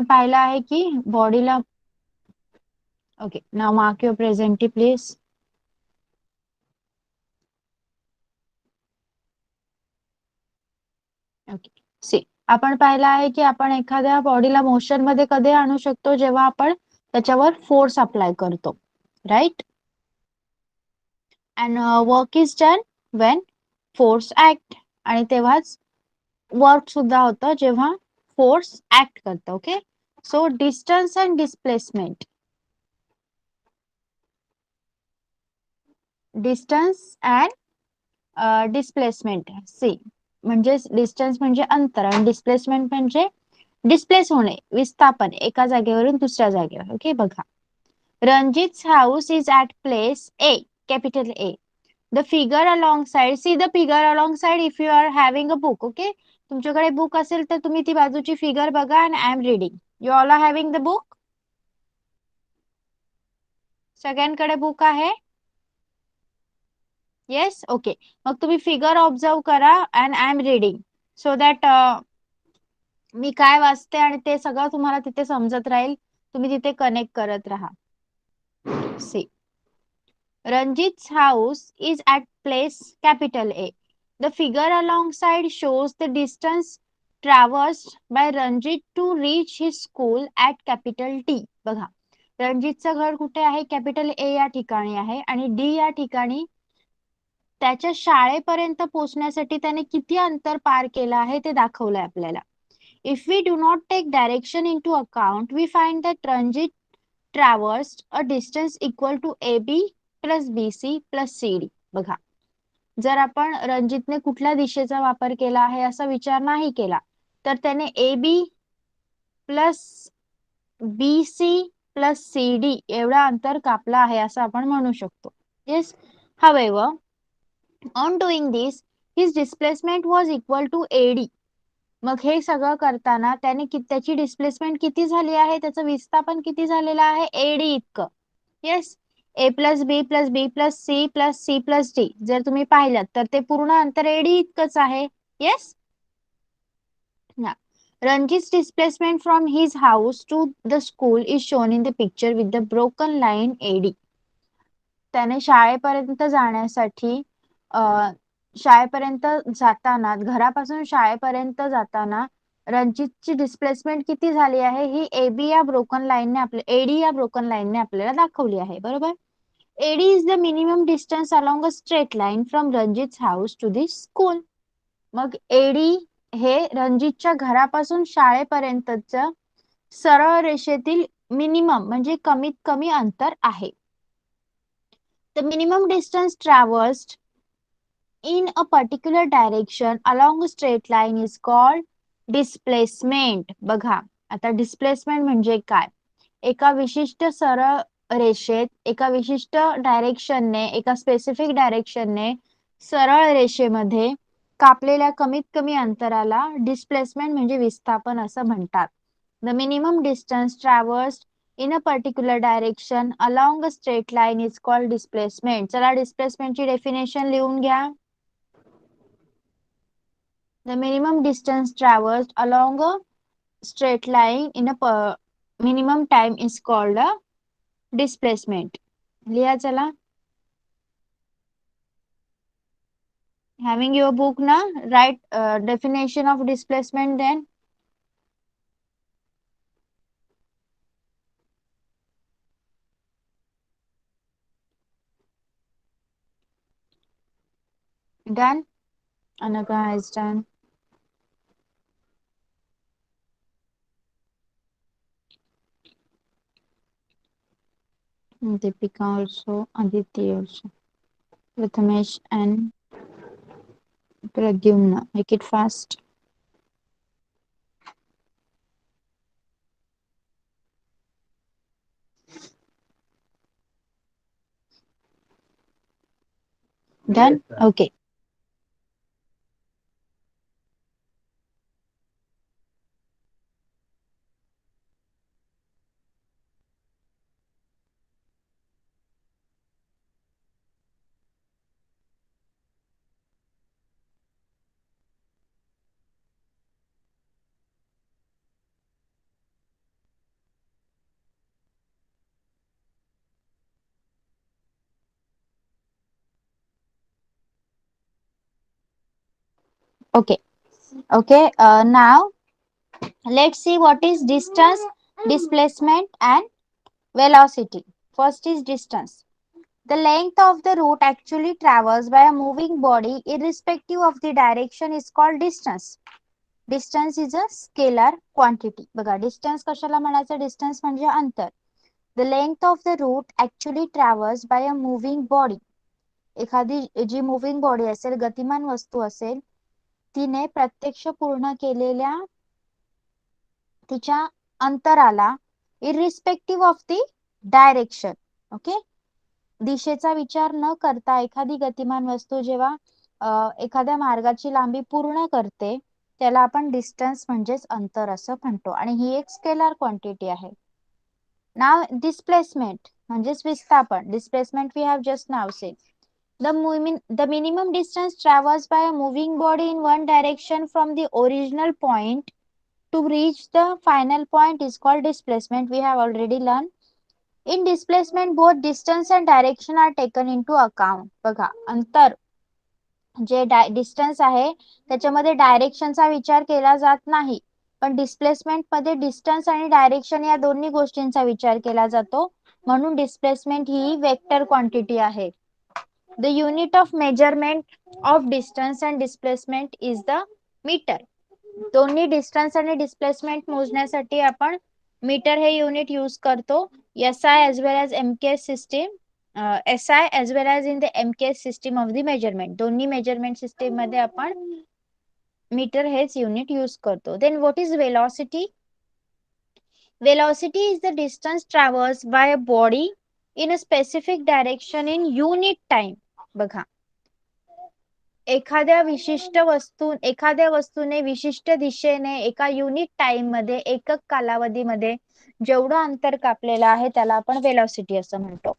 पाहिलं आहे की बॉडीला. Okay, now mark your presenty please. Okay, see, आपण पाहिलं आहे की आपण एखाद्या बॉडीला मोशन मध्ये कधी आणू शकतो, जेव्हा आपण त्याच्यावर फोर्स अप्लाय करतो, right. And work is done when force act, आणि तेव्हाच वर्क सुद्धा होतं जेव्हा फोर्स ऍक्ट करतं. Okay, so distance and displacement. Distance and displacement, see, म्हणजे डिस्टन्स म्हणजे अंतर आणि डिस्प्लेसमेंट म्हणजे डिस्प्लेस होणे, विस्थापन एका जागेवरून दुसऱ्या जागेवर. ओके, बघा. Ranjit's house is at place A, capital A. The figure alongside, see the figure alongside if you are having a book, okay? तुमच्याकडे बुक असेल तर तुम्ही ती बाजूची फिगर बघा. आणि I am reading. You all are having the book. सगळ्यांकडे book आहे? Yes, okay. मग तुम्ही फिगर ऑब्झर्व करा and I am reading, so that मी काय वाचते आणि ते सगळं तुम्हाला तिथे समजत राहील. तुम्ही तिथे कनेक्ट करत राहा. See, Ranjit's house is at place capital A. The figure alongside shows the distance traversed by Ranjit to reach his school at capital T. बघा, रणजितचं घर कुठे आहे? कॅपिटल ए या ठिकाणी आहे, आणि डी या ठिकाणी त्याच्या शाळेपर्यंत पोहोचण्यासाठी त्याने किती अंतर पार केलं आहे ते दाखवलंय आपल्याला. If we do not take direction into account, we find that Ranjit traversed a distance equal to AB plus BC plus CD. बघा, जर आपण रणजितने कुठल्या दिशेचा वापर केला आहे असा विचार नाही केला, तर त्याने AB plus BC plus CD एवढा अंतर कापला आहे असं आपण म्हणू शकतो. Yes, however, on doing this, his displacement was equal to AD. मग हे सगळं करताना त्याने त्याची डिस्प्लेसमेंट किती झाली आहे, त्याचं विस्थापन किती झालेलं आहे? एडी इतकं. येस, ए प्लस बी प्लस बी प्लस सी प्लस डी जर तुम्ही पाहिलात तर ते पूर्ण अंतर एडी इतकंच आहे. Yes. Ranjit's displacement from his house to the school is shown in the picture with the broken line AD. त्याने शाळेपर्यंत जाण्यासाठी शाळेपर्यंत जाताना, घरापासून शाळेपर्यंत जाताना रणजितची डिस्प्लेसमेंट किती झाली आहे ही एबी या ब्रोकन लाईनने एडी या ब्रोकन लाईनने आपल्याला दाखवली आहे. बरोबर. AD is the minimum distance along a straight line from Ranjit house to the school. मग एडी हे रणजितच्या घरापासून शाळेपर्यंतच सरळ रेषेतील मिनिमम म्हणजे कमीत कमी अंतर आहे. The minimum distance traversed in a particular direction along a straight line is called displacement. बघा, आता डिस्प्लेसमेंट म्हणजे काय? एका विशिष्ट सरळ रेषेत एका विशिष्ट डायरेक्शनने, एका स्पेसिफिक डायरेक्शनने सरळ रेषेमध्ये कापलेल्या कमीत कमी अंतराला डिस्प्लेसमेंट म्हणजे विस्थापन असं म्हणतात. The minimum distance traversed in a particular direction along a straight line is called displacement. चला डिस्प्लेसमेंटची डेफिनेशन लिहून घ्या. The minimum distance traversed along a straight line in a minimum time is called a displacement. लिहा चला. Having your book na, write definition of displacement then. Done? Anaka has done. Deepika also, Aditi also. Prathamesh and Pradyumna. Make it fast. Done? Okay. Okay. Okay. Now let's see what is distance, displacement, and velocity. First is distance. The length of the route actually traversed by a moving body, irrespective of the direction, is called distance. Distance is a scalar quantity. बघा distance कशाला म्हणायचं? Distance म्हणजे अंतर. The length of the route actually traversed by a moving body. एखादी जी moving body असेल, गतिमान वस्तू असेल, तिने प्रत्यक्ष पूर्ण केलेल्या तिच्या अंतराला irrespective of the direction. Okay. दिशेचा विचार न करता एखादी गतिमान वस्तू जेव्हा एखाद्या मार्गाची लांबी पूर्ण करते त्याला आपण डिस्टन्स म्हणजेच अंतर असं म्हणतो आणि ही एक स्केलर क्वांटिटी आहे. नाव डिस्प्लेसमेंट म्हणजेच विस्थापन. Displacement we have just now said. The minimum distance traversed by a moving body in one direction from the original point to reach the final point is called displacement. We have already learned. In displacement, both distance and direction are taken into account. बघा अंतर जे distance आहे त्याच्यामध्ये डायरेक्शनचा विचार केला जात नाही, पण डिस्प्लेसमेंट मध्ये डिस्टन्स आणि डायरेक्शन या दोन्ही गोष्टींचा विचार केला जातो. म्हणून डिस्प्लेसमेंट ही वेक्टर क्वांटिटी आहे. The unit of measurement of distance and displacement is the metre. दोन्ही डिस्टन्स आणि डिस्प्लेसमेंट मोजण्यासाठी आपण मीटर हे युनिट यूज करतो. SI as well as MKS system, SI as well as in the MKS system of the measurement. दोन्ही measurement system मध्ये आपण metre हेच युनिट यूज करतो. Then what is velocity? Velocity is the distance traversed by a body in a specific direction in unit time. बघा एखाद्या वस्तूने विशिष्ट दिशेने एका युनिट टाइम मध्ये एकक कालावधीमध्ये जेवढं अंतर कापलेलं आहे त्याला आपण वेलॉसिटी असं म्हणतो.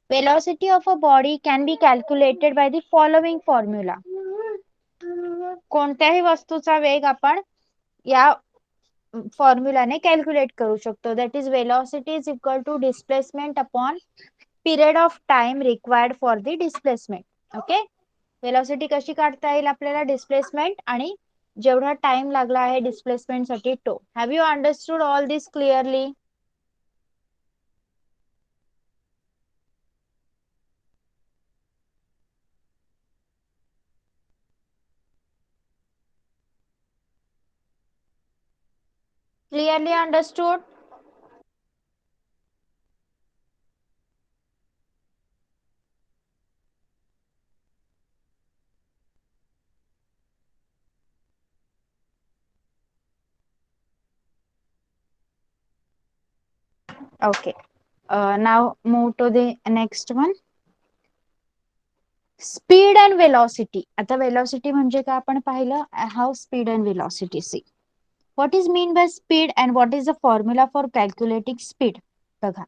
Velocity of a body can be calculated by the following formula. कोणत्याही वस्तूचा वेग आपण या फॉर्म्युलाने कॅल्क्युलेट करू शकतो. That is velocity is equal to displacement upon period of time required for the displacement. Okay. Velocity कशी काढता येईल आपल्याला? डिस्प्लेसमेंट आणि जेवढा टाइम लागला आहे डिस्प्लेसमेंट साठी तो. Have you understood all this clearly? Clearly understood? Okay. Now move to the next one. Speed and velocity. आता velocity म्हणजे काय आपण पाहिलं. How speed and velocity. See. What is mean by speed and what is the formula for calculating speed? बघा.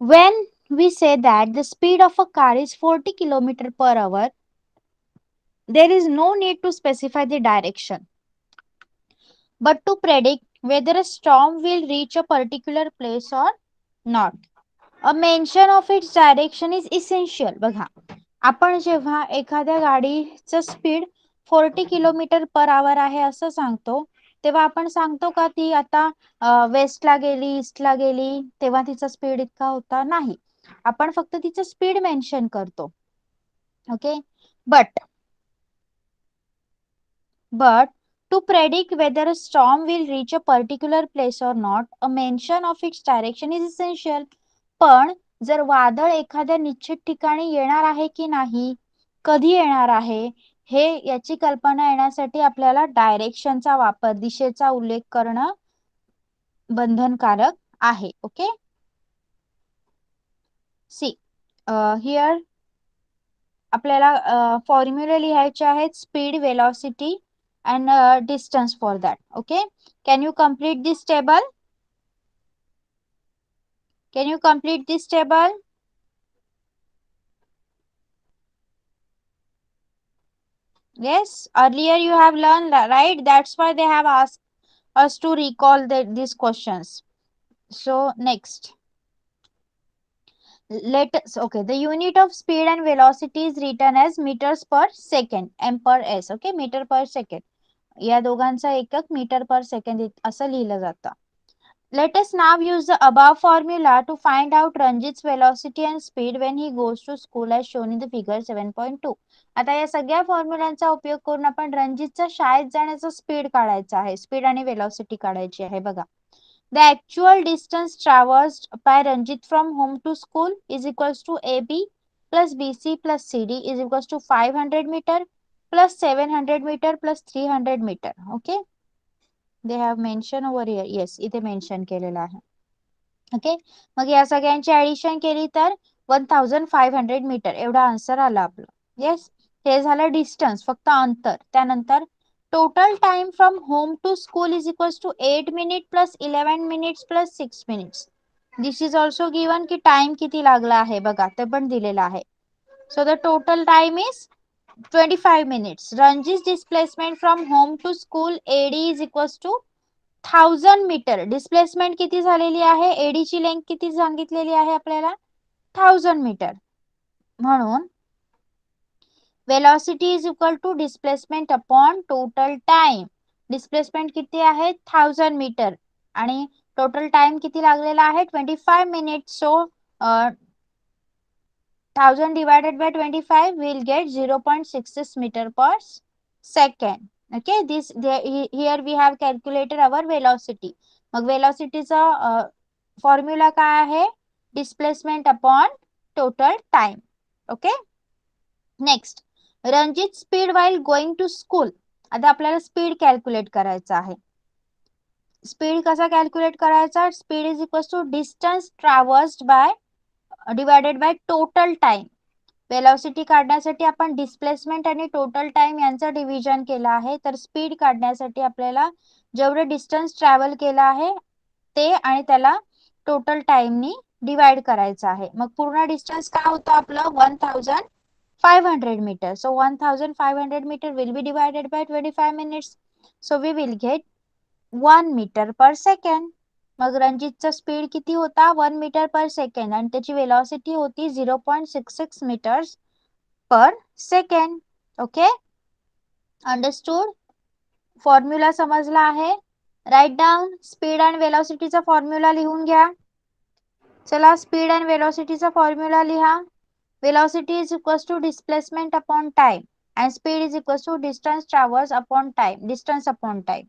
When we say that the speed of a car is 40 km per hour, there is no need to specify the direction, but to predict whether a storm will reach a particular place or not. A mention of its direction is essential. बघा आपण जेव्हा एखाद्या गाडीचं speed 40 kilometre per आवर आहे असं सांगतो तेव्हा आपण सांगतो का ती आता वेस्टला गेली, ईस्टला गेली तेव्हा तिचा स्पीड इतका होता? नाही. आपण फक्त तिचं स्पीड मेन्शन करतो. Okay. But to predict whether a storm will reach a particular place or not, a mention of its direction is essential. पण जर वादळ एखाद्या निश्चित ठिकाणी येणार आहे की नाही, कधी येणार आहे, हे याची कल्पना येण्यासाठी आपल्याला डायरेक्शनचा वापर, दिशेचा उल्लेख करणं बंधनकारक आहे. ओके. सी हिअर आपल्याला फॉर्म्युला लिहायचे आहेत. Speed, velocity and distance for that. Okay. Can you complete this table? Can you complete this table? Yes. Earlier you have learned, right? That's why they have asked us to recall these questions. So next. let us, okay, the unit of speed and velocity is written as meters per second, m per s. Okay, metre per second, या दोघांचा एकक metre per second असं लिहिलं जातं. Let us now use the above formula to find out Ranjit's velocity and speed when he goes to school as shown in the figure 7.2. आता या सगळ्या फॉर्म्युलांचा उपयोग करून आपण रणजितचा शाळेत जाण्याचा स्पीड काढायचा आहे, स्पीड आणि वेलोसिटी काढायची आहे. बघा, the actual distance traversed by Ranjit from home to school is equals to AB plus BC plus CD is equals to 500 meter plus 700 meter plus 300 meter. Okay, they have mentioned over here. Yes, इथे mention केलेलं आहे. Okay, मग या सगळ्यांची addition केली तर 1500 metre एवढा answer आला आपलं. येस, हे झालं डिस्टन्स, फक्त अंतर. त्यानंतर total time from home to school is equals to 8 minute plus 11 minutes plus 6 minutes. This is also given की टाइम किती लागला आहे बघा, ते पण दिलेलं आहे. So the total time is 25 minutes. Ranji's displacement from home to school AD is equals to 1000 metre. Displacement किती झालेली आहे, एडी ची लेंथ किती सांगितलेली आहे आपल्याला, 1000 मीटर. म्हणून velocity is equal to displacement upon total time. Displacement किती आहे, 1000 मीटर, आणि टोटल टाइम किती लागलेला आहे, 25 minute. So 1000 divided by 25 will get 0.66 meter per second. Okay, here we have calculated our velocity. मग वेलोसिटीचा फॉर्म्युला काय आहे, displacement upon total time. Okay, next, Ranjit speed while going to school. आता आपल्याला speed calculate करायचा आहे. स्पीड कसा calculate करायचा, speed is equal to distance traversed by divided by total time. Velocity काढण्यासाठी आपण डिस्प्लेसमेंट आणि टोटल टाइम यांचं डिव्हिजन केलं आहे, तर स्पीड काढण्यासाठी आपल्याला जेवढे डिस्टन्स ट्रॅव्हल केलं आहे ते आणि त्याला टोटल टाइमनी डिवाइड करायचं आहे. मग पूर्ण डिस्टन्स काय होतं आपलं, 1500 metre. So 1500 metre will be divided by 25 minutes. So we will get 1 metre per second. मग रणजितचा स्पीड किती होता, 1 मीटर पर सेकंड, आणि त्याची वेलोसिटी होती 0.66 metres per second. Okay, understood. Formula समजला आहे. राईट डाऊन स्पीड अँड वेलोसिटीचा फॉर्म्युला लिहून घ्या. चला, स्पीड अँड वेलोसिटीचा फॉर्म्युला लिहा. Velocity is equals to displacement upon time and speed is equals to distance traversed upon time, distance upon time.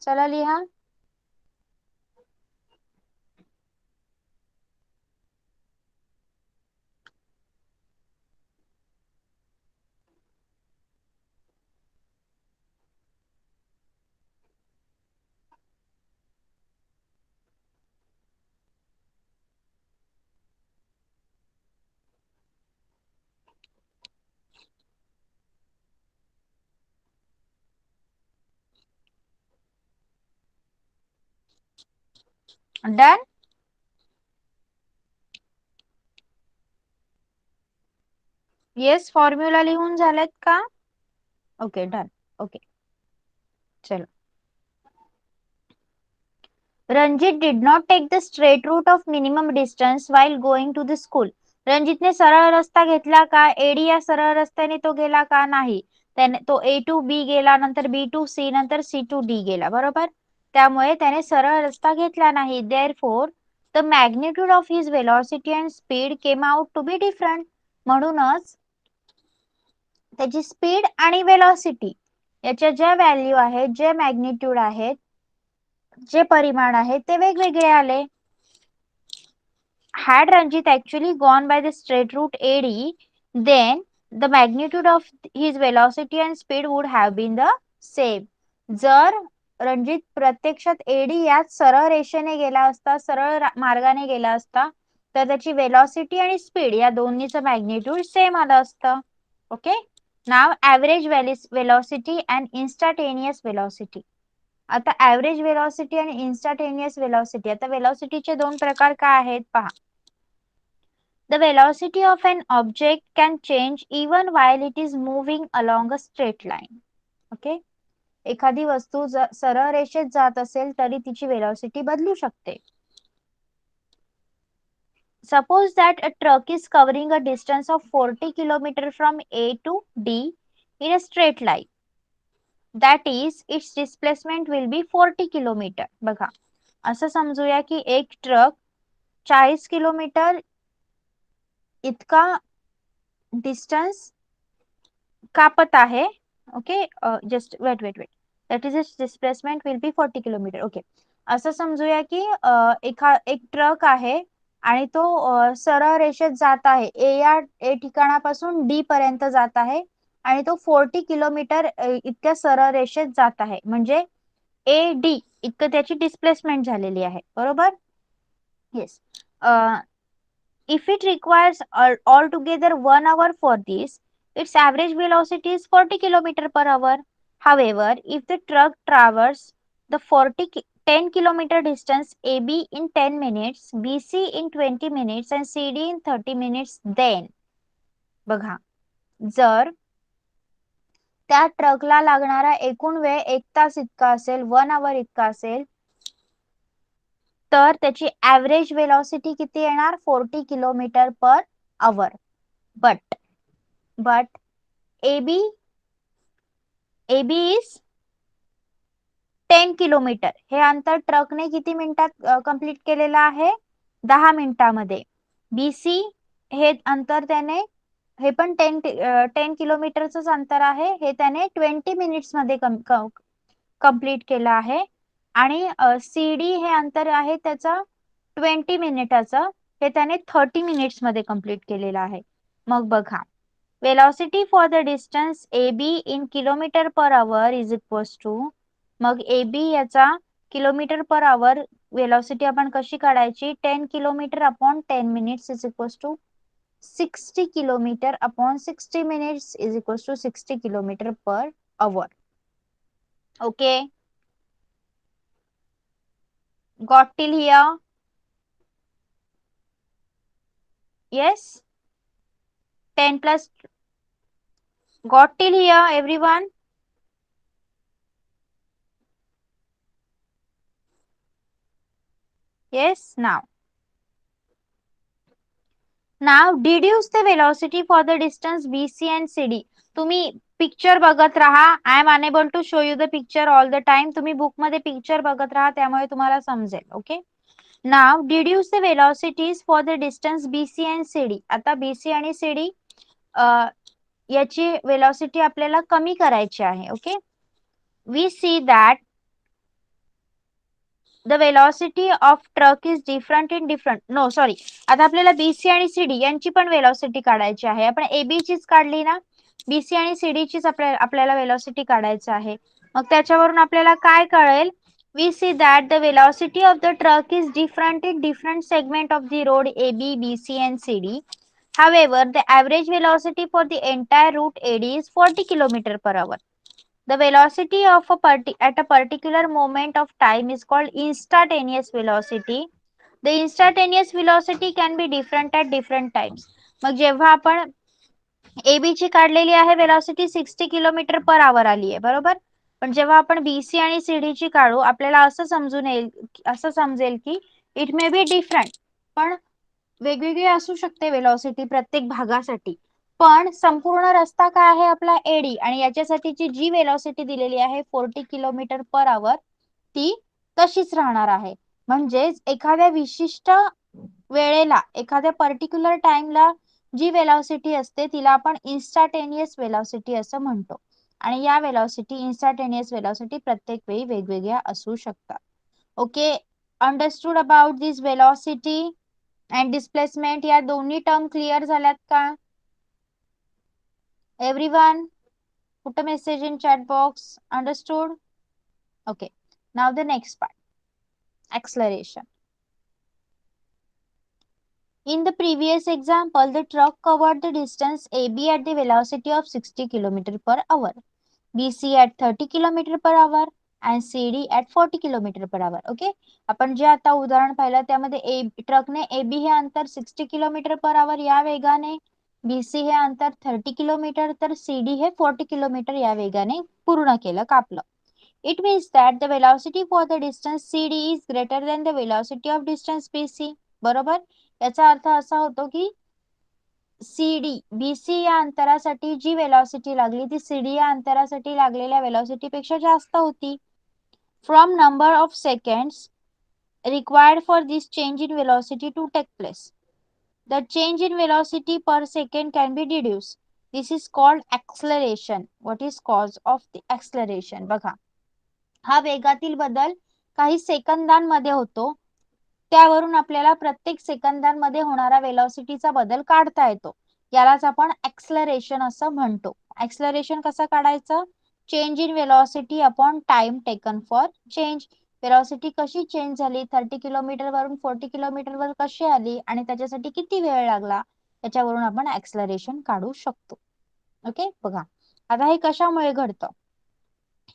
चला लिहा. डन. येस, फॉर्म्युला लिहून झालेत का? Okay, done. ओके, चलो. Ranjit did not take the straight route of minimum distance while going to the school. रणजितने सरळ रस्ता घेतला का, एडी या सरळ रस्त्याने तो गेला का, नाही. त्याने तो ए टू बी गेला, नंतर बी टू सी, नंतर सी टू डी गेला, बरोबर. त्यामुळे त्याने सरळ रस्ता घेतला नाही. Therefore the magnitude of his velocity and speed came out to be different. म्हणूनच त्याची स्पीड आणि वेलोसिटी याच्या ज्या व्हॅल्यू आहेत, जे मॅग्निट्यूड आहेत, जे परिमाण आहेत, ते वेगवेगळे आले. Had Ranjit actually gone by the straight route AD, then the magnitude of his velocity and speed would have been the same. जर रणजित प्रत्यक्षात एडी यात सरळ रेषेने गेला असता, सरळ मार्गाने गेला असता, तर त्याची वेलोसिटी आणि स्पीड या दोन्हीचं मॅग्निट्यूड सेम आलं असतं. Okay, now average velocity and instantaneous velocity. आता ॲव्हरेज वेलोसिटी आणि इन्स्टंटेनियस वेलोसिटी. आता वेलोसिटीचे दोन प्रकार काय आहेत पहा. The velocity of an object can change even while it is moving along a straight line. Okay, एखादी वस्तू सरळ रेषेत जात असेल तरी तिची वेलोसिटी बदलू शकते. Suppose that a truck is covering a distance of 40 kilometer from A to D in a straight line. That is, its displacement will be 40 kilometer. बघा, असं समजूया की एक ट्रक 40 किलोमीटर इतका डिस्टन्स कापत आहे. Okay, just wait that is its displacement will be 40 kilometre. Okay, असं समजूया की एक ट्रक आहे आणि तो सरळ रेषेत जात आहे. ए ठिकाणापासून डी पर्यंत जात आहे आणि तो 40 किलोमीटर इतक्या सरळ रेषेत जात आहे. म्हणजे ए डी इतकं त्याची डिस्प्लेसमेंट झालेली आहे. बरोबर. Yes. If it requires altogether 1 hour for this, its average velocity is 40 km per hour. However, if the truck traverses the 10 kilometer distance AB in 10 minutes, BC in 20 minutes and CD in 30 minutes, then बघा, जर त्या ट्रकला लागणारा एकूण वेळ 1 तास इतका असेल, 1 hour इतका असेल, तर त्याची ॲव्हरेज वेलॉसिटी किती येणार? 40 kilometre per our. But AB is 10 kilometre. हे अंतर ट्रकने किती मिनिटात कंप्लीट केलेलं आहे? 10 मिनिटांमध्ये. BC हे अंतर त्याने, हे पण 10 किलोमीटरचंच अंतर आहे, हे त्याने 20 मिनिट्स मध्ये कंप्लीट केलं आहे. आणि CD हे अंतर आहे त्याचा 20 मिनिटाचं, हे त्याने 30 मिनिट्स मध्ये कंप्लीट केलेलं आहे. मग बघा, velocity for the distance AB in kilometre per hour is equals to, मग AB याचा किलोमीटर पर आवर वेलॉसिटी आपण कशी काढायची? 10 kilometre upon 10 minutes is equals to 60 kilometre upon 60 minutes is equals to 60 kilometre per hour. Okay, got till here? Yes, 10 plus, got till here everyone? Yes. Now deduce the velocity for the distance BC and CD. तुम्ही picture बघत राहा. I am unable to show you the picture all the time. तुम्ही book मध्ये picture बघत राहा, त्यामुळे तुम्हाला समजेल. Okay, now deduce the velocities for the distance BC and CD. आता BC आणि CD याची वेलॉसिटी आपल्याला कमी करायची आहे. Okay, we see that the velocity of truck is different in different. No sorry, आता आपल्याला BC आणि CD यांची पण वेलॉसिटी काढायची आहे. आपण AB चीच काढली ना, BC आणि CD चीच आपल्याला वेलॉसिटी काढायची आहे. मग त्याच्यावरून आपल्याला काय कळेल? We see that the velocity of the truck is different in different segment of the road AB, BC and CD. However, the average velocity for the entire route AD is 40 km per hour. The velocity of at a particular moment of time is called instantaneous velocity. The instantaneous velocity can be different at different times. मग जेव्हा आपण AB ची काढलेली आहे velocity 60 kilometre per आवर आली आहे, बरोबर. पण जेव्हा आपण BC आणि CD ची काढू, आपल्याला असं समजेल की इट मे बी डिफरंट, पण वेगवेगळी असू शकते वेलॉसिटी प्रत्येक भागासाठी. पण संपूर्ण रस्ता काय आहे आपला AD, आणि याच्यासाठीची जी वेलॉसिटी दिलेली आहे 40 किलोमीटर पर आवर, ती तशीच राहणार आहे. म्हणजेच एखाद्या विशिष्ट वेळेला, एखाद्या पर्टिक्युलर टाइमला जी वेलॉसिटी असते तिला आपण इन्स्टंटेनियस वेलॉसिटी असं म्हणतो. आणि या वेलॉसिटी, इन्स्टंटेनियस वेलॉसिटी प्रत्येक वेळी वेगवेगळ्या असू शकतात. Okay, understood about this velocity and displacement? या दोन्ही टर्म क्लिअर झाल्यात का everyone? Put a message in chat box. Understood? Okay, now the next part, acceleration. In the previous example, the truck covered the distance AB at the velocity of 60 km per hour, BC at 30 km per hour and CD at 40 km per hour. Okay, आपण जे आता उदाहरण पाहिलं त्यामध्ये ट्रकने AB हे अंतर 60 kilometre per आवर या वेगाने, BC हे अंतर 30 किलोमीटर, तर CD हे 40 किलोमीटर या वेगाने पूर्ण केलं, कापलं. It means that the velocity for the distance CD is greater than the velocity of distance BC. बरोबर. याचा अर्थ असा होतो की CD BC या अंतरासाठी जी वेलॉसिटी लागली ती CD या अंतरासाठी लागलेल्या वेलॉसिटी पेक्षा जास्त होती. From number of seconds required for this change in velocity to take place. The change in velocity per second can be deduced. This is called acceleration. What is cause of the acceleration? बघा, हा वेगातील बदल काही सेकंदांमध्ये होतो. त्यावरून आपल्याला प्रत्येक सेकंदांमध्ये होणारा वेलॉसिटीचा बदल काढता येतो. यालाच आपण ऍक्सलरेशन असं म्हणतो. ऍक्सलरेशन कसं काढायचं? Change in velocity upon time taken for change. Velocity कशी चेंज झाली, 30 किलोमीटर वरून 40 किलोमीटर वर कशी आली आणि त्याच्यासाठी किती वेळ लागला, त्याच्यावरून आपण ऍक्सलरेशन काढू शकतो. ओके, बघा आता हे कशामुळे घडतं?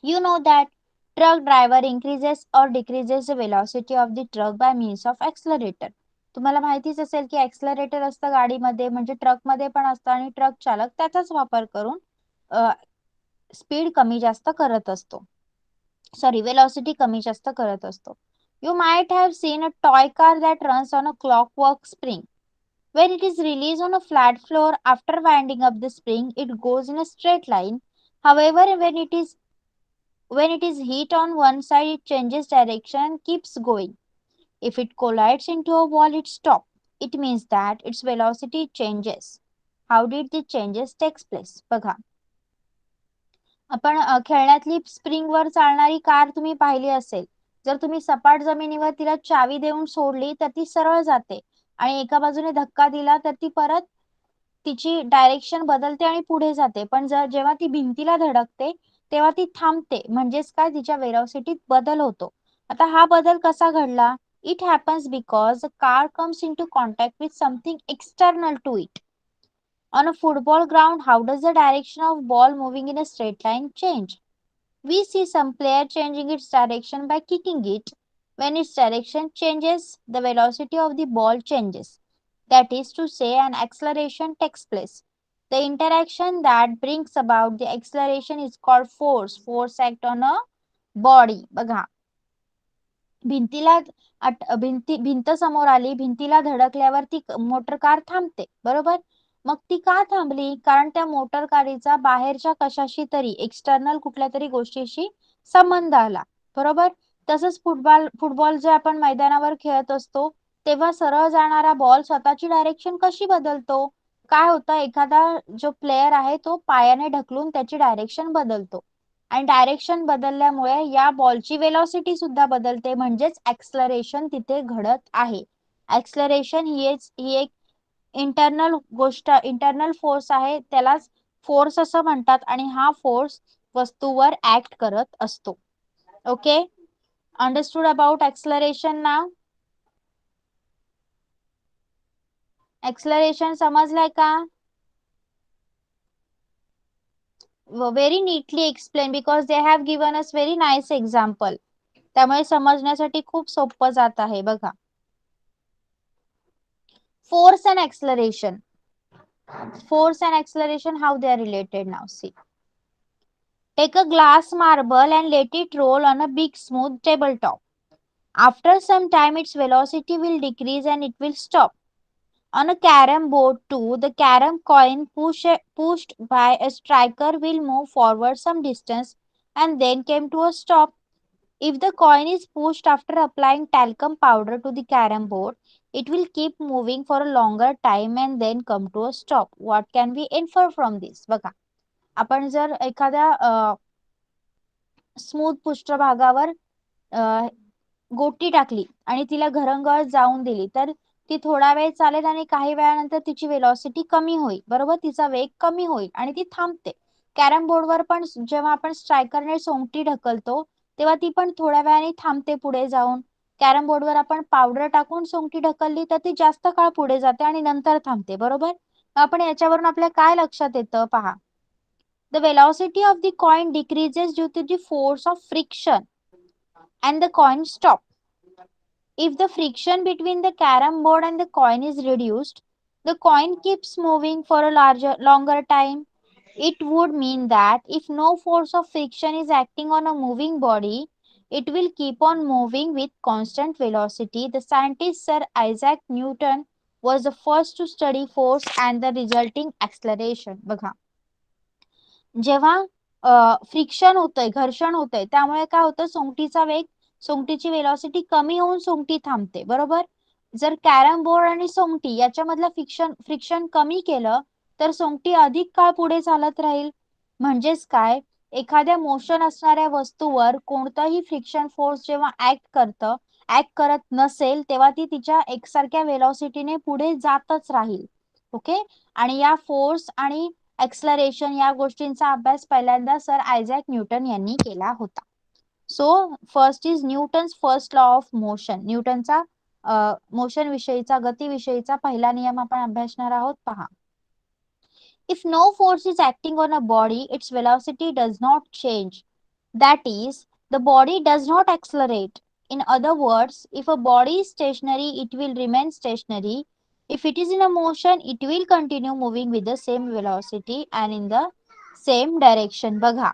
You know that truck driver increases or decreases the velocity of the truck by means of accelerator. तुम्हाला माहितीच असेल की ऍक्सलरेटर असतं गाडीमध्ये, म्हणजे ट्रकमध्ये पण असतं आणि ट्रक चालक त्याचाच वापर करून स्पीड कमी जास्त करत असतो. सॉरी, वेलॉसिटी कमी जास्त करत असतो. You might have seen a toy car that runs on a clockwork spring. When it is released on a flat floor after winding up the spring, it goes in a straight line. However, when it is hit on one side, it changes direction and keeps going. If it collides into a wall, it stops. It means that its velocity changes. How did the changes take place? बघा, आपण खेळण्यातली spring वर चालणारी car तुम्ही पाहिली असेल. जर तुम्ही सपाट जमिनीवर तिला चावी देऊन सोडली तर ती सरळ जाते आणि एका बाजूने धक्का दिला तर ती परत तिची डायरेक्शन बदलते आणि पुढे जाते. पण जर जेव्हा ती भिंतीला धडकते तेव्हा ती थांबते. म्हणजेच काय, तिच्या वेलॉसिटीत बदल होतो. आता हा बदल कसा घडला? It happens because a car comes into contact with something external to it. On a football ground, how does the direction of ball moving in a straight line change? We see some player changing its direction by kicking it. When its direction changes, the velocity of the ball changes. That is to say, an acceleration takes place. The interaction that brings about the acceleration is called force. Force act on a body. बघा, भिंतीला भिंत समोर आली, भिंतीला धडकल्यावर ती motor car थांबते, बरोबर? मग ती का थांबली? कारण त्या मोटर कारचा बाहेरच्या कशाशी तरी, एक्सटर्नल कुठल्या तरी गोष्टीशी संबंध आला, बरोबर? तसंच फुटबॉल जे आपण मैदानावर खेळत असतो तेव्हा सरळ जाणारा बॉल स्वतःची डायरेक्शन कशी बदलतो? काय होतं, एखादा जो प्लेयर आहे तो पायाने ढकलून त्याची डायरेक्शन बदलतो आणि डायरेक्शन बदलल्यामुळे या बॉलची वेलॉसिटी सुद्धा बदलते. म्हणजेच ऍक्सलरेशन तिथे घडत आहे. ऍक्सलरेशन ही एक इंटरनल गोष्ट, इंटरनल फोर्स आहे, त्यालाच फोर्स असं म्हणतात आणि हा फोर्स वस्तूवर ऍक्ट करत असतो. Okay, understood about acceleration now? Acceleration समजलंय का? Very neatly explain, because they have given us very nice example. त्यामुळे समजण्यासाठी खूप सोपं जात आहे. बघा, force and acceleration. Force and acceleration, how they are related now? See, take a glass marble and let it roll on a big smooth tabletop. After some time, its velocity will decrease and it will stop. On a carom board too, the carom coin pushed by a striker will move forward some distance and then come to a stop. If the coin is pushed after applying talcum powder to the carom board, it will keep moving for a longer time and then come to a stop. What can we infer from this? बघा, आपण जर एखाद्या smooth पृष्ठभागावर गोटी टाकली आणि तिला घरंगळत जाऊन दिली तर ती थोडा वेळ चालेल आणि काही वेळानंतर तिची वेलॉसिटी कमी होईल, बरोबर? तिचा वेग कमी होईल आणि ती थांबते. कॅरम बोर्डवर पण जेव्हा आपण स्ट्रायकरने सोंगटी ढकलतो तेव्हा ती पण थोड्या वेळाने थांबते पुढे जाऊन. कॅरम बोर्डवर आपण पावडर टाकून सोंगटी ढकलली तर ती जास्त काळ पुढे जाते आणि नंतर थांबते, बरोबर? आपण याच्यावरून आपल्या काय लक्षात येतं पहा. The velocity of the coin decreases due to the force of friction and the coin stops. If the friction between the carom board and the coin is reduced, the coin keeps moving for a longer time. It would mean that if no force of friction is acting on a moving body, it will keep on moving with constant velocity. The scientist Sir Isaac Newton was the first to study force and the resulting acceleration. बघा, जेव्हा friction होतंय, घर्षण होतंय, त्यामुळे काय होतं, सोंगटीचा वेग, सोंगटीची velocity कमी होऊन सोंगटी थांबते, बरोबर. जर कॅरम बोर्ड आणि सोंगटी याच्यामधलं फ्रिक्शन कमी केलं तर सोंगटी अधिक काळ पुढे चालत राहील. म्हणजेच काय, एखाद्या मोशन असणाऱ्या वस्तूवर कोणतंही फ्रिक्शन फोर्स जेव्हा ऍक्ट करत नसेल तेव्हा ती तिच्या एकसारख्या वेलॉसिटीने पुढे जातच राहील. ओके. आणि या फोर्स आणि एक्सलरेशन या गोष्टींचा अभ्यास पहिल्यांदा सर आयझॅक न्यूटन यांनी केला होता. So first is Newton's first law of motion. न्यूटनचा मोशन विषयीचा, गती विषयीचा पहिला नियम आपण अभ्यासणार आहोत. पहा, if no force is acting on a body, its velocity does not change. That is, the body does not accelerate. In other words, if a body is stationary, it will remain stationary. If it is in a motion, it will continue moving with the same velocity and in the same direction. बघा,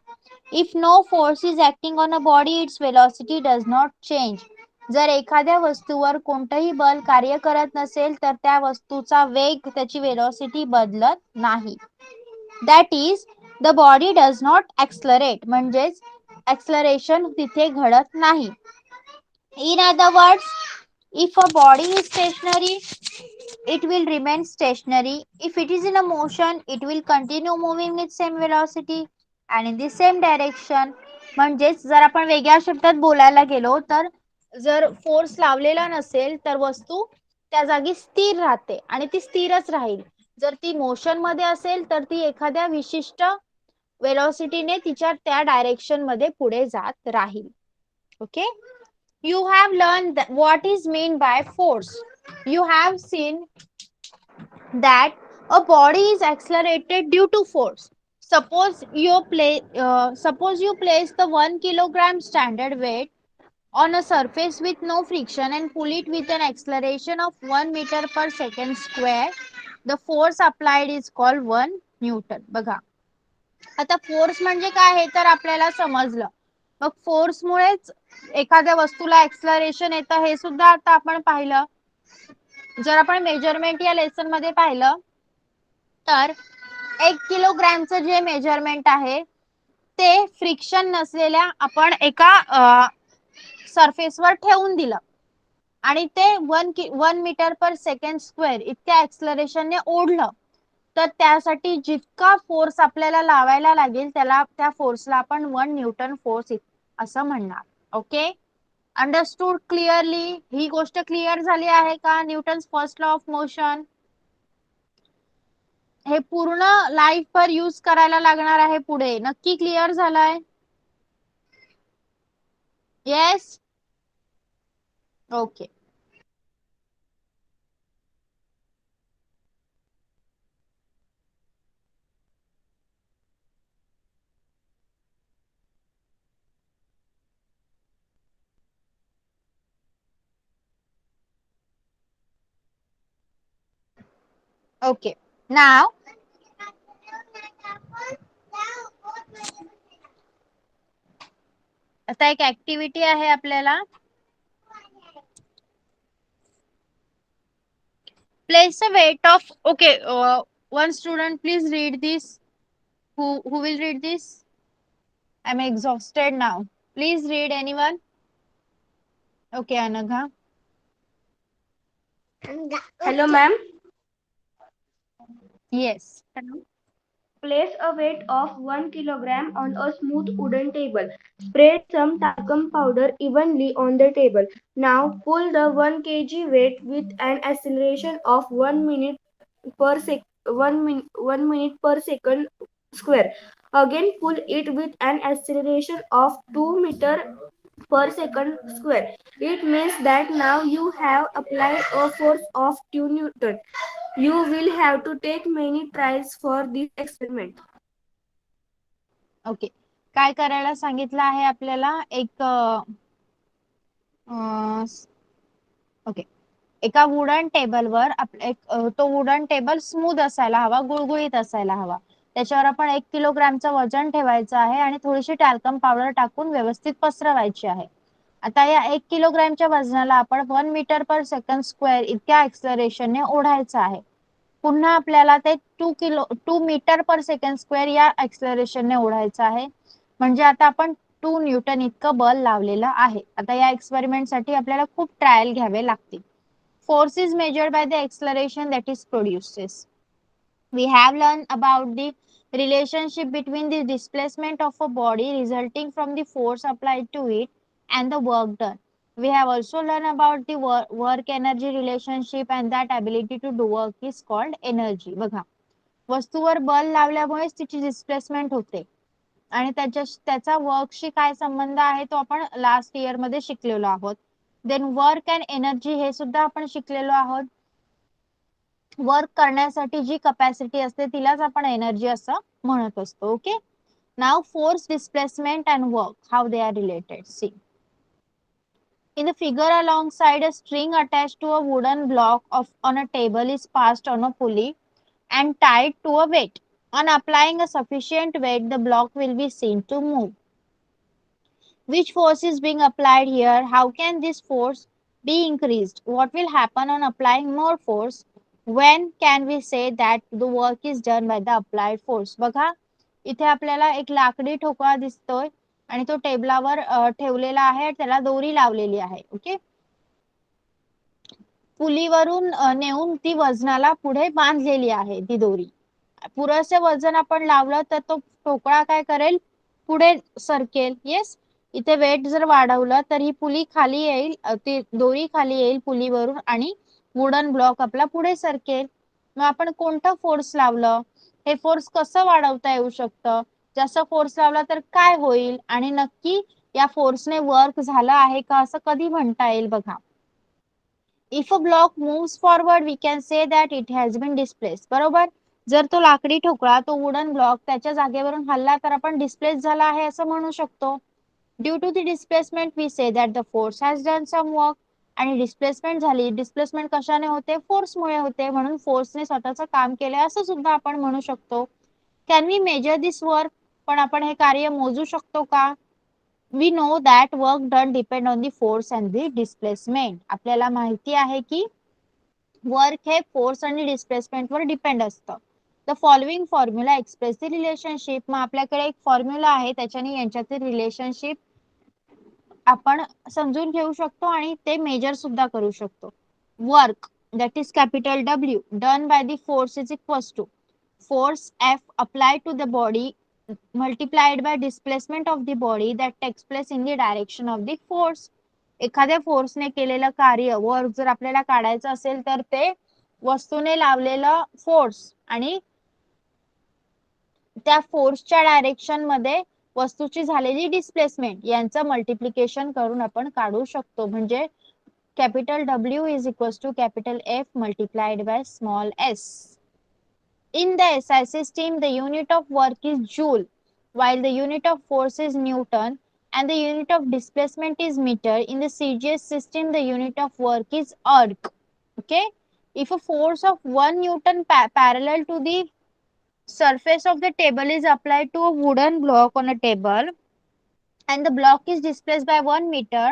if no force is acting on a body, its velocity does not change. जर एखाद्या वस्तूवर कोणतंही बल कार्य करत नसेल तर त्या वस्तूचा वेग, त्याची वेलॉसिटी बदलत नाही. That is the body does not accelerate, म्हणजेच ऍक्सलरेशन तिथे घडत नाही. In other words, if a body is stationary, it will remain stationary. If it is in a motion, it will continue moving with same velocity and in the same direction. म्हणजेच जर आपण वेगळ्या शब्दात बोलायला गेलो तर जर फोर्स लावलेला नसेल तर वस्तू त्या जागी स्थिर राहते आणि ती स्थिरच राहील. जर ती मोशन मध्ये असेल तर ती एखाद्या विशिष्ट वेलॉसिटीने तिच्या त्या डायरेक्शन मध्ये पुढे जात राहील. Okay. You have learned what is mean by force. You have seen that a body is accelerated due to force. Suppose you place the 1 kilogram standard weight on a surface with no friction and pull it with an acceleration of 1 meter per second square. The force applied is called 1 Newton. बघा, आता force म्हणजे काय हे तर आपल्याला समजलं. मग force मुळेच एखाद्या वस्तूला एक्सलरेशन येतं हे सुद्धा आता आपण पाहिलं. जर आपण मेजरमेंट या लेसन मध्ये पाहिलं तर 1 किलोग्रॅमचं जे मेजरमेंट आहे ते फ्रिक्शन नसलेल्या आपण एका सरफेसवर ठेवून दिलं आणि ते 1 मीटर पर सेकंड स्क्वेअर इतक्या एक्सलरेशनने ओढलं तर त्यासाठी जितका फोर्स आपल्याला लावायला लागेल त्या फोर्सला आपण 1 न्यूटन फोर्स असं म्हणणार. ओके. Understood clearly? ही गोष्ट क्लिअर झाली आहे का? Newton's first law of motion हे पूर्ण लाईफ पर यूज करायला लागणार आहे पुढे. नक्की क्लिअर झालाय? येस. ओके. ओके. नाव आता एक ऍक्टिव्हिटी आहे आपल्याला. Place a weight of, okay, one student please read this. Who will read this? I'm exhausted now. Please read, anyone? Okay, Anagha. Hello, ma'am. Yes. Hello. Place a weight of 1 kilogram on a smooth wooden table. Spread some talcum powder evenly on the table. Now pull the 1 kg weight with an acceleration of 1 minute per 1 minute per second square. Again pull it with an acceleration of 2 meter per second square. It means that now you have applied a force of 2 Newton. You will have to take many tries for this experiment. Okay. काय करायला सांगितलं आहे आपल्याला? Okay, एका wooden टेबलवर तो wooden table smooth असायला हवा, गुळगुळीत असायला हवा. त्याच्यावर आपण 1 किलोग्रामचं वजन ठेवायचं आहे आणि थोडीशी टॅल्कम पावडर टाकून व्यवस्थित पसरवायची आहे. आता या 1 किलोग्रॅमच्या वजनाला आपण 1 मीटर पर सेकंड स्क्वेअर इतक्या एक्सलरेशनने ओढायचं आहे. पुन्हा आपल्याला ते 2 मीटर पर सेकंड स्क्वेअर या एक्सलरेशनने ओढायचं आहे. म्हणजे आता आपण 2 न्यूटन इतकं बल लावलेलं आहे. आता या एक्सपेरिमेंटसाठी आपल्याला खूप ट्रायल घ्यावे लागतील. Force is measured by the acceleration that is produces. We have learned about the relationship between the displacement of a body resulting from the force applied to it and the work done. We have also learned about the work energy relationship, and that ability to do work is called energy. बघा, वस्तूवर बल लावल्यामुळेच तिची displacement होते आणि त्याचा वर्कशी काय संबंध आहे तो आपण लास्ट इयर मध्ये शिकलेलो आहोत. देन वर्क अँड एनर्जी हे सुद्धा आपण शिकलेलो आहोत. वर्क करण्यासाठी जी कपॅसिटी असते तिलाच आपण एनर्जी असं म्हणत असतो. Okay, now force, displacement and work, how they are related. See in the figure, alongside a string attached to a wooden block on a table is passed on a pulley and tied to a weight. On applying a sufficient weight, the block will be seen to move. Which force is being applied here? How can this force be increased? What will happen on applying more force? When can we say that the work is done by the applied force? बघा, इथे आपल्याला एक लाकडी ठोकळा दिसतोय आणि तो टेबलावर ठेवलेला आहे, त्याला दोरी लावलेली आहे. ओके, पुलीवरून नेऊन ती वजनाला पुढे बांधलेली आहे ती दोरी. पुरेसे वजन आपण लावलं तर तो ठोकळा काय करेल, पुढे सरकेल. येस, इथे वेट जर वाढवलं तर ही पुली खाली येईल, ती दोरी खाली येईल पुलीवरून आणि वुडन ब्लॉक आपला पुढे सरकेल. मग आपण कोणतं फोर्स लावलं, हे फोर्स कसं वाढवता येऊ शकतं, जास्त फोर्स लावला तर काय होईल आणि नक्की या फोर्सने वर्क झालं आहे का असं कधी म्हणता येईल. बघा, if a block moves forward we can say that it has been displace. बरोबर, जर तो लाकडी ठोकळा, तो वुडन ब्लॉक त्याच्या जागेवरून हल्ला तर आपण डिस्प्लेस झाला आहे असं म्हणू शकतो. Due to the displacement we say that the force has done some work. आणि डिस्प्लेसमेंट झाली, डिस्प्लेसमेंट कशाने होते, फोर्समुळे होते, म्हणून फोर्सने स्वतःचं काम केले असं सुद्धा आपण म्हणू शकतो. Can we measure this work? पण आपण हे कार्य मोजू शकतो का? We know that work done depend on the force and the displacement. आपल्याला माहिती आहे की वर्क हे फोर्स आणि डिस्प्लेसमेंट वर डिपेंड असतं. The following formula express the relationship. मग आपल्याकडे एक फॉर्म्युला आहे, त्याच्याने यांच्यातील रिलेशनशिप आपण समजून घेऊ शकतो आणि ते मेजर सुद्धा करू शकतो. Work that is capital W done by the force is equals to force F applied to the body multiplied by displacement of the body that takes place in the direction of the force. एखाद्या फोर्सने केलेलं कार्य, work जर आपल्याला काढायचं असेल तर ते वस्तूने लावलेलं फोर्स आणि त्या फोर्सच्या डायरेक्शन मध्ये वस्तूची झालेली डिस्प्लेसमेंट यांचं मल्टिप्लिकेशन करून आपण काढू शकतो. म्हणजे capital W is equals to capital F multiplied by small s. In the SI system, the unit of work is joule, while the unit of force is Newton, and the unit of displacement is meter. In the CGS system, the unit of work is erg. Okay, if a force of 1 Newton parallel to the surface of the table is applied to a wooden block on a table, and the block is displaced by 1 meter,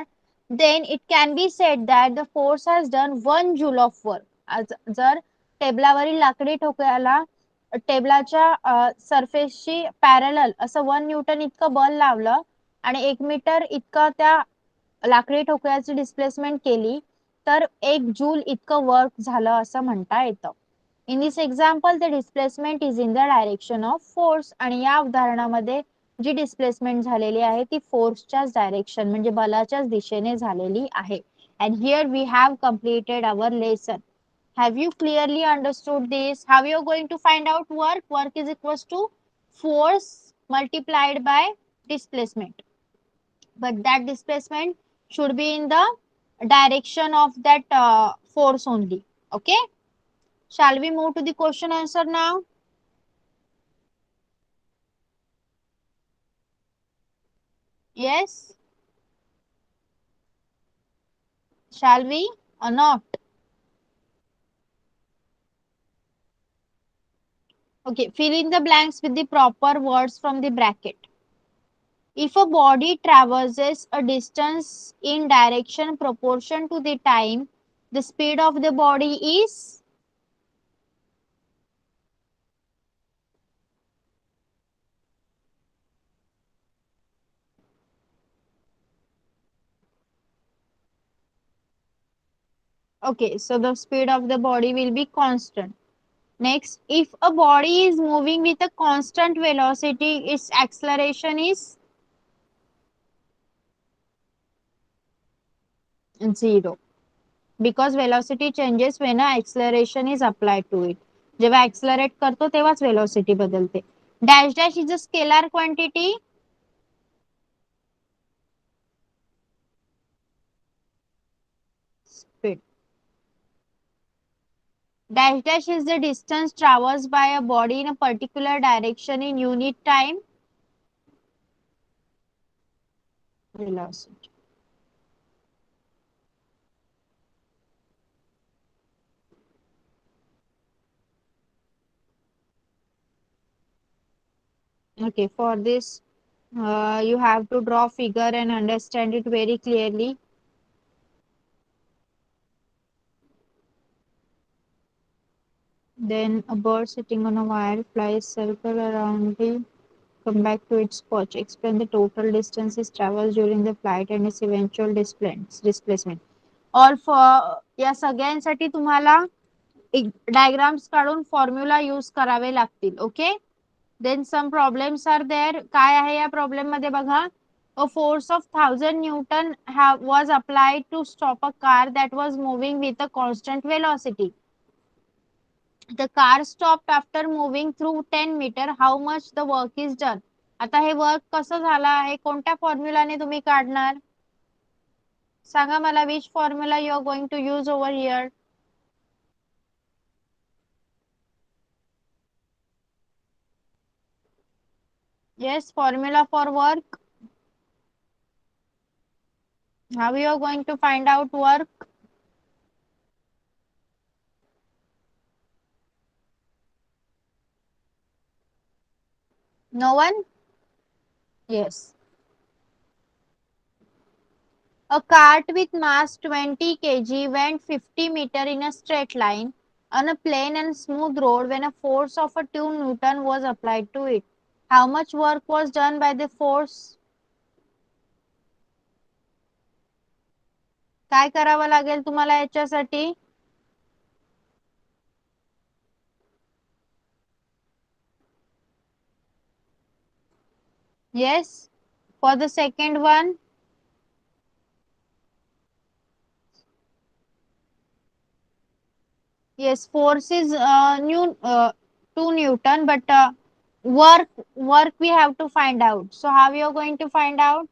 then it can be said that the force has done 1 joule of work. जर टेबलावरील लाकडी ठोकळ्याला टेबलाच्या सरफेसशी parallel असं 1 Newton इतकं बल लावलं आणि 1 metre इतकं त्या लाकडी ठोकळ्याची डिस्प्लेसमेंट केली तर 1 जूल इतकं वर्क झालं असं म्हणता येतं. In this example the displacement is in the direction of force. आणि या उदाहरणामध्ये जी डिस्प्लेसमेंट झालेली आहे ती फोर्सच्याच डायरेक्शन म्हणजे बलाच्याच दिशेने झालेली आहे. And here we have completed our lesson. Have you clearly understood this? How you are going to find out work? Work is equals to force multiplied by displacement. But that displacement should be in the direction of that force only. Okay? Shall we move to the question answer now? Yes? Shall we or not? Okay, fill in the blanks with the proper words from the bracket. If a body traverses a distance in direction proportion to the time, the speed of the body is. Okay, so the speed of the body will be constant. Next, if a body is moving with a constant velocity, its acceleration is 0. Because velocity changes when a acceleration is applied to it. जेव्हा accelerate करतो तेव्हाच velocity बदलते. Dash dash is a scalar quantity. Speed. Dash dash is the distance traversed by a body in a particular direction in unit time. Velocity. Okay, for this, you have to draw figure and understand it very clearly. Then a bird sitting on a wire flies circle around the come back to its perch. Explain the total distances traversed during the flight and its eventual displacement. All for या सगळ्यांसाठी तुम्हाला diagrams काढून formula use करावे लागतील. Okay. Then some problems are there. काय आहे या problem मध्ये बघा. A force of 1000 Newton was applied to stop a car that was moving with a constant velocity. The car stopped after moving through 10 meter. How much the work is done? आता हे work कसं झालं आहे, कोणत्या फॉर्म्युलाने तुम्ही काढणार? सांगा मला, which formula you are going to use over here? Yes, formula for work. How you are going to find out work? No one? Yes. A cart with mass 20 kg went 50 meter in a straight line on a plain and smooth road when a force of a 2 Newton was applied to it. How much work was done by the force? काय करावं लागेल तुम्हाला याच्यासाठी? Yes. For the second one, yes, force is 2 Newton, but work we have to find out. So how you are going to find out?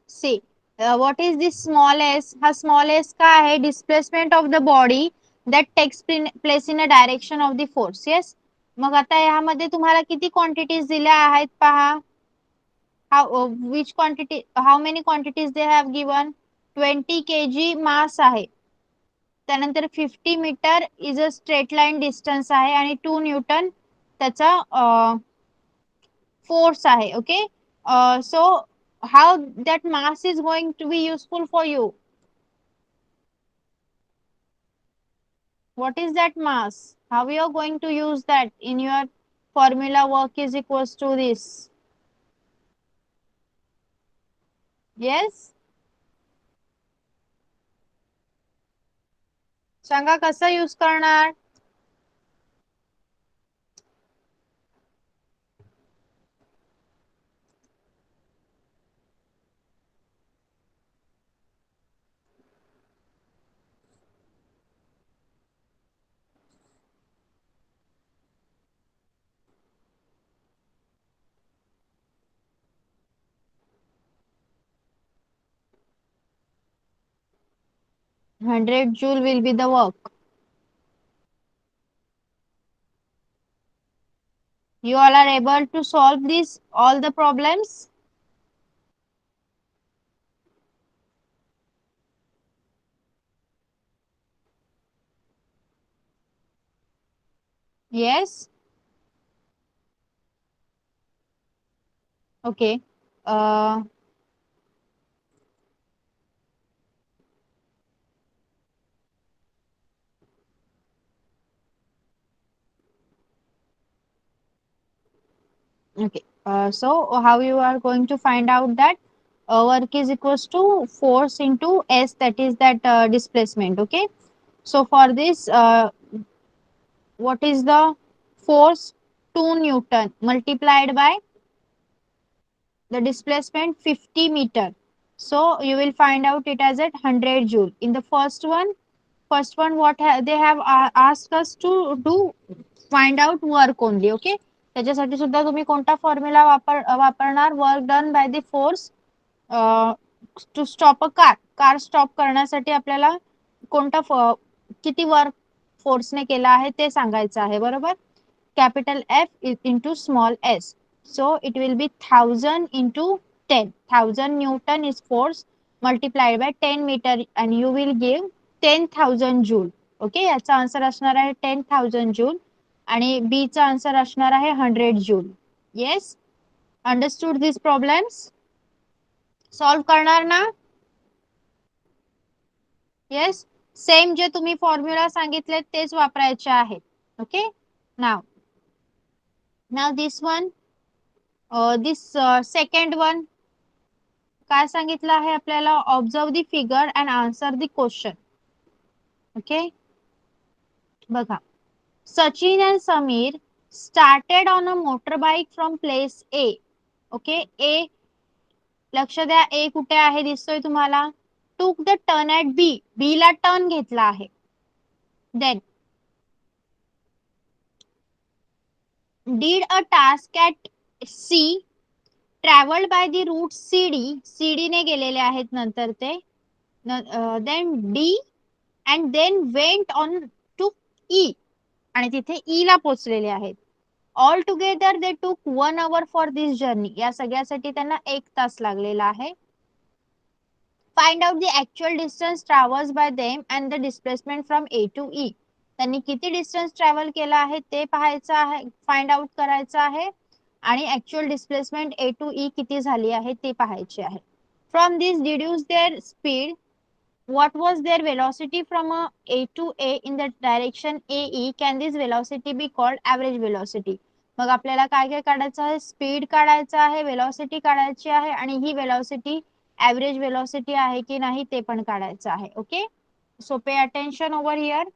See, what is this small s? हा small s का आहे? Displacement of the body that takes place in a direction of the force. Yes. मग आता यामध्ये तुम्हाला किती quantities दिल्या आहेत पहा. Which quantity, how many quantities they have given? 20 kg mass आहे. त्यानंतर 50 metre is a straight line distance आहे आणि 2 न्यूटन त्याचा फोर्स आहे. Okay. So how that mass is going to be useful for you? What is that mass? How you are going to use that in your formula? Work is equals to this. Yes. सांगा कसं use करणार? 100 joule will be the work. You all are able to solve this all the problems? Yes. Okay. Uh, okay. So how you are going to find out that work is equals to force into S, that is that displacement. Okay. So for this, what is the force? 2 Newton multiplied by the displacement 50 meter. So you will find out it as at 100 joule. In the first one what they have asked us to do, find out work only. Okay. त्याच्यासाठी सुद्धा तुम्ही कोणता formula वापरणार? Work done by the force to stop a car stop करण्यासाठी आपल्याला कोणता किती work फोर्सने केला आहे ते सांगायचं आहे, बरोबर. Capital F into small s. So it will be 1000 into 10. 1000 Newton is force multiplied by 10 meter and you will give 10,000 joule. Okay, याचा आन्सर असणार आहे 10,000 joule आणि B चा आन्सर असणार आहे 100 joule. येस, अंडरस्टूड दिस प्रॉब्लेम्स? सॉल्व करणार ना? Yes, same जे तुम्ही फॉर्म्युला सांगितले तेच वापरायचे आहेत. Okay, now this one, this second one काय सांगितलं आहे आपल्याला? Observe the figure and answer the question. Okay, बघा, Sachin and Sameer started on a motor bike from place A. Okay, A, लक्ष द्या, ए कुठे आहे दिसतोय तुम्हाला? Took the turn at B, B ला टर्न घेतला आहे. Then did a task at C, traveled by the route CD, CD ने गेलेले आहेत नंतर ते, then D and then went on to E आणि तिथे E ला पोहोचलेले आहेत. ऑल टुगेदर दे टूक 1 hour फॉर दिस जर्नी. या सगळ्यासाठी त्यांना 1 तास लागलेला आहे. Find out the actual distance travels by them and the displacement from A to E. त्यांनी किती डिस्टन्स ट्रॅव्हल केला आहे ते पाहायचं आहे, फाइंड आउट करायचं आहे आणि actual displacement A to E किती झाली आहे ते पाहायचे आहे. From this deduce their speed. What was their velocity from A to A in the direction AE? Can this velocity be called average velocity? मग आपल्याला काय काय काढायचं आहे? स्पीड काढायचं आहे, वेलॉसिटी काढायची आहे आणि ही वेलॉसिटी ऍव्हरेज वेलॉसिटी आहे की नाही ते पण काढायचं आहे. Okay, so pay attention over here.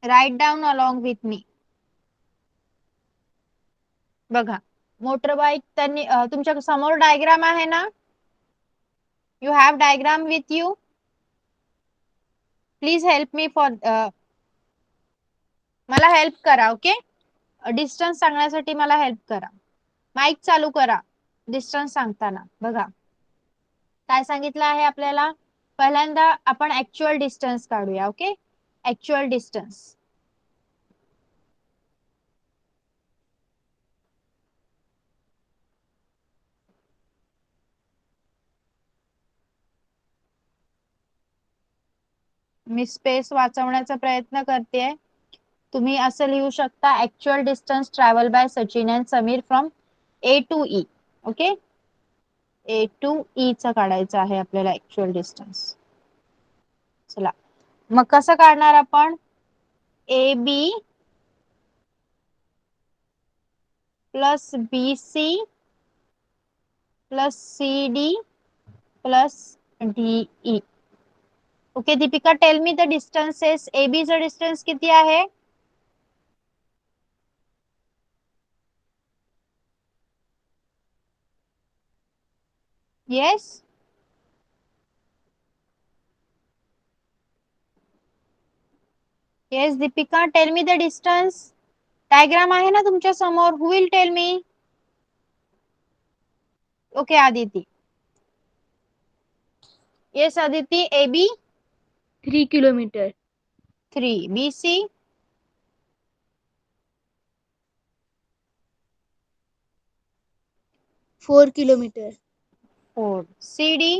Write down along with me. बघा, मोटर बाईक त्यांनी तुमच्या समोर डायग्राम आहे ना? You have diagram with you? Please help me for, मला हेल्प करा. ओके, डिस्टन्स सांगण्यासाठी मला हेल्प करा. माईक चालू करा डिस्टन्स सांगताना. बघा काय सांगितलं आहे आपल्याला? पहिल्यांदा आपण ऍक्च्युअल डिस्टन्स काढूया. Okay, actual distance. मी स्पेस वाचवण्याचा प्रयत्न करते. तुम्ही असं लिहू शकता, actual distance travel by Sachin and Sameer from A to E. Okay, A to E चा काढायचा आहे आपल्याला ऍक्च्युअल डिस्टन्स. चला, मग कसं काढणार आपण? A B plus B C plus C D plus D E. Okay Deepika, tell me the distances. A B चा डिस्टन्स किती आहे? Yes, yes Deepika, tell me the distance. Diagram आहे ना तुमच्या समोर? Who will tell me? Okay Aditi. Yes Aditi, A B 3 kilometer. 3, B C 4 kilometer. 4, C D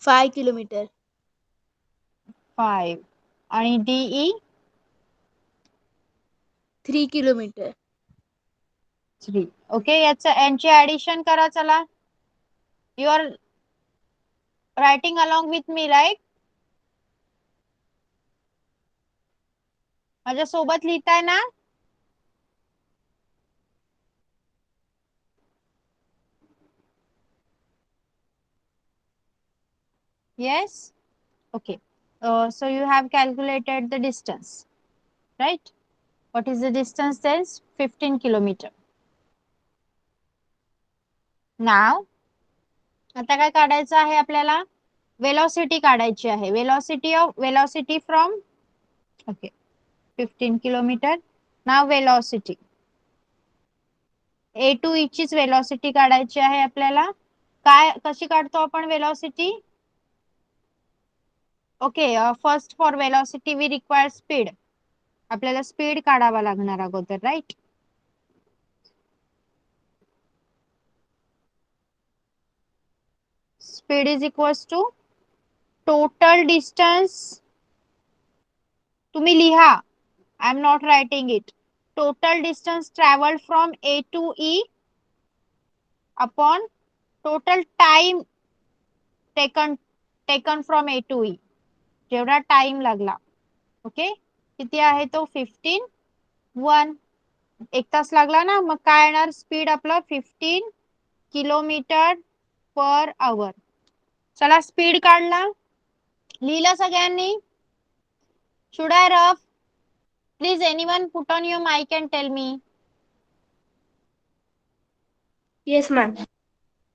5 kilometer. 5. आणि DE 3 kilometer. 3. Okay, यांची addition करा. चला, you are writing along with me, right? माझ्या सोबत लिहिताय ना? Yes. Okay. So you have calculated the distance, right? What is the distance then? 15 kilometer. Now, आता काय काढायचं आहे आपल्याला? वेलोसिटी काढायची आहे. Velocity from, okay, 15 kilometre. Now velocity A to E चीच वेलोसिटी काढायची आहे आपल्याला. कशी काढतो आपण velocity? Okay, first for velocity we require speed. आपल्याला स्पीड काढावा लागणार अगोदर, right? Speed is equals to total distance. तुम्ही लिहा, I am not writing it. Total distance travelled from A to E upon total time taken from A to E. जेवढा time लागला. Okay, किती आहे तो? 15. 1. 1 तास लागला ना, मग काय येणार? स्पीड आपलं 15 किलोमीटर पर आवर. चला, स्पीड काढला. लिहिलं सगळ्यांनी? Should I rough? Please anyone put on your mike and tell me. Yes, ma'am.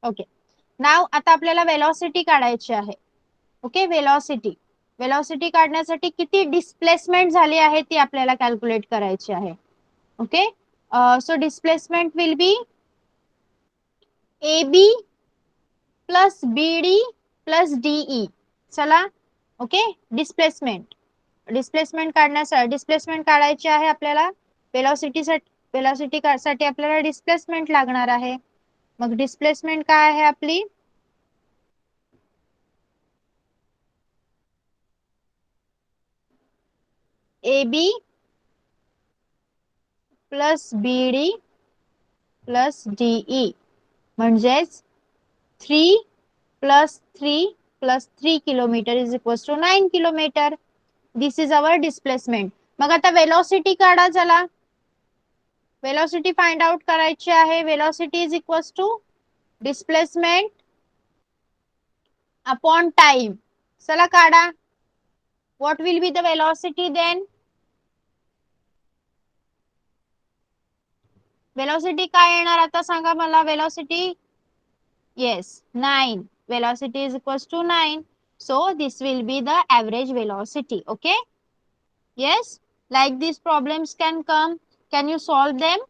Okay, now आता आपल्याला वेलोसिटी काढायची आहे. ओके, वेलोसिटी काढण्यासाठी किती डिस्प्लेसमेंट झाली आहे ती आपल्याला कॅल्क्युलेट करायची आहे. Okay, so displacement will B AB plus BD plus DE. चला, ओके, डिस्प्लेसमेंट काढायची आहे आपल्याला. वेलोसिटी साठी आपल्याला डिस्प्लेसमेंट लागणार आहे. मग डिस्प्लेसमेंट काय आहे आपली? AB plus BD plus DE म्हणजेच 3 plus 3 plus 3 kilometre is equals to 9 kilometre. This is our displacement. मग आता वेलोसिटी काढा. चला, वेलोसिटी फाइंड आउट करायची आहे. Velocity is equals to displacement upon time. चला काढा. What will be the velocity then? Velocity काय येणार आता सांगा मला? Velocity, yes, 9. Velocity is equals to 9. So this will be the average velocity. Okay. Yes. Like these problems can come. Can you solve them?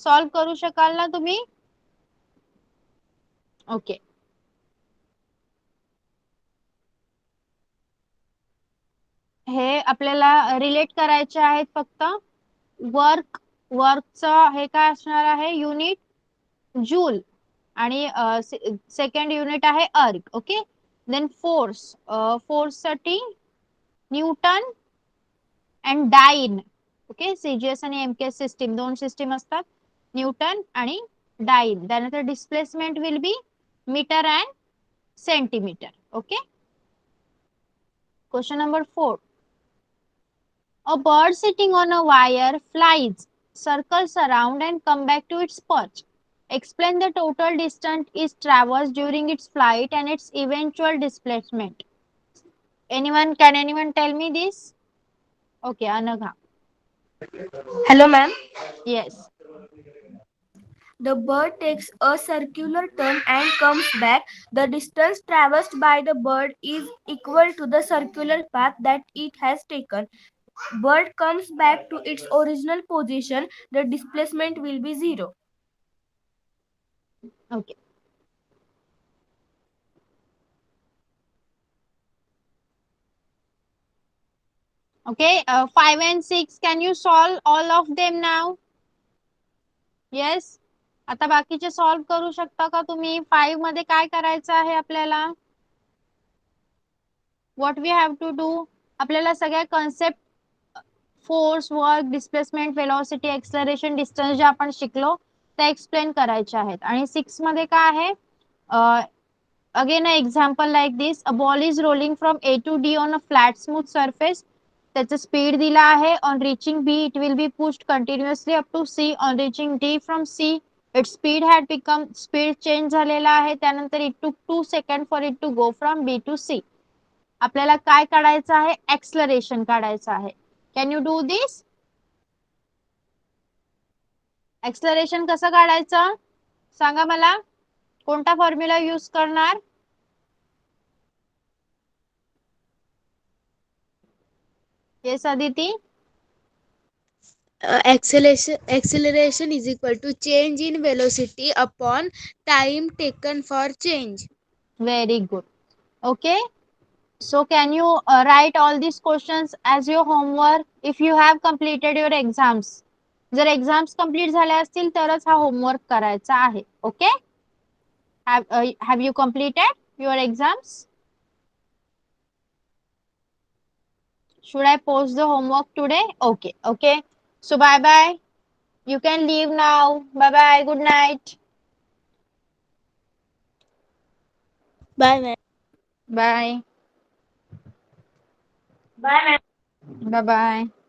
Solve करू शकाल ना तुम्ही? Okay. हे आपल्याला रिलेट करायचे आहेत फक्त. वर्कचं हे काय असणार आहे? Unit joule. आणि सेकंड युनिट आहे अर्ग. ओके, देन फोर्स साठी newton and dyne. Okay, CGS आणि एमकेएस सिस्टीम, दोन सिस्टीम असतात, न्यूटन आणि डाइन. त्यानंतर displacement will be metre and centimetre. Okay, question number 4. A bird sitting on a wire flies, circles around and come back to its perch. Explain the total distance is traversed during its flight and its eventual displacement. Can anyone tell me this? Okay, Anagha. Hello, ma'am. Yes. The bird takes a circular turn and comes back. The distance traversed by the bird is equal to the circular path that it has taken. Bird comes back to its original position. The displacement will be 0. Okay. Okay, 5 and 6, can you solve all of them now? Yes. आता बाकीचे solve करू शकता का तुम्ही? 5 मध्ये काय करायचं आहे आपल्याला? What we have to do, आपल्याला सगळ्या concept force, work, displacement, velocity, acceleration, distance जे आपण शिकलो त्या एक्सप्लेन करायच्या आहेत. आणि 6 मध्ये काय आहे, again a example like this, a ball is rolling from A to D on a flat smooth surface. त्याचं स्पीड दिला आहे. On reaching B it will be pushed continuously up to C. On reaching D from C it speed had become, speed change झालेला आहे. त्यानंतर it took 2 second for it to go from B to C. आपल्याला काय काढायचं आहे, acceleration काढायचं आहे. Can you do this? Acceleration कसं काढायचं सांगा मला, कोणता फॉर्म्युला यूज करणार? Yes Aditi. Acceleration is equal to change in velocity upon time taken for change. Very good. Okay. So can you write all these questions as your homework if you have completed your exams? जर exams complete झाल्या असतील तरच हा homework करायचा आहे. Okay. Have you completed your exams? Should I post the homework today? Okay. Okay. So bye bye. You can leave now. Bye bye. Good night. Bye, ma'am. Bye. Bye, ma'am. Bye bye.